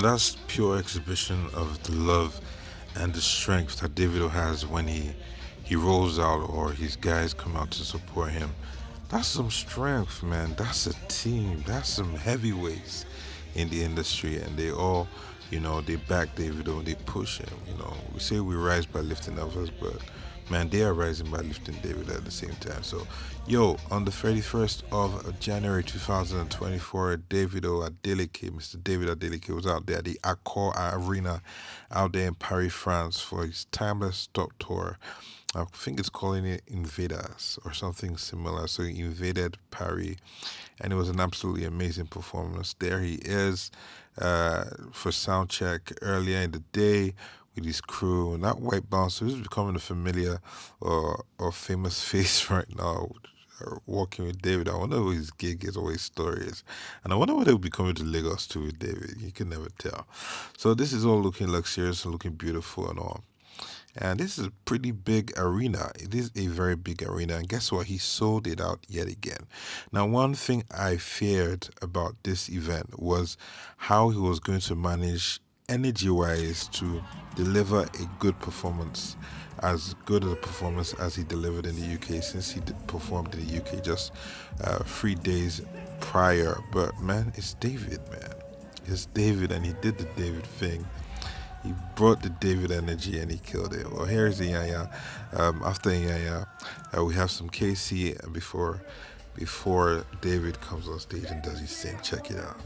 that's pure exhibition of the love and the strength that Davido has when he rolls out or his guys come out to support him. That's some strength, man. That's a team. That's some heavyweights in the industry, and they all, they back Davido. They push him. We say we rise by lifting others, but man, they are rising by lifting David at the same time. So, yo, on the 31st of January 2024, Davido Adeleke, Mr. David Adeleke, was out there at the Accor Arena out there in Paris, France for his Timeless Stop tour. I think it's calling it Invaders or something similar. So he invaded Paris, and it was an absolutely amazing performance. There he is for Soundcheck earlier in the day with his crew. And that white bouncer who's becoming a familiar or famous face right now, working with David. I wonder what his gig is or what his story is. And I wonder what he'll be coming to Lagos to with David. You can never tell. So this is all looking luxurious and looking beautiful and all. And this is a pretty big arena. It is a very big arena. And guess what? He sold it out yet again. Now, one thing I feared about this event was how he was going to manage energy-wise to deliver a good performance, as good a performance as he delivered in the UK, since he performed in the UK just 3 days prior. But man, it's David, man. It's David, and he did the David thing. He brought the David energy and he killed it. Well, here's the Yaya. After Yaya, we have some KC before David comes on stage and does his thing. Check it out.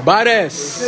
Baddest.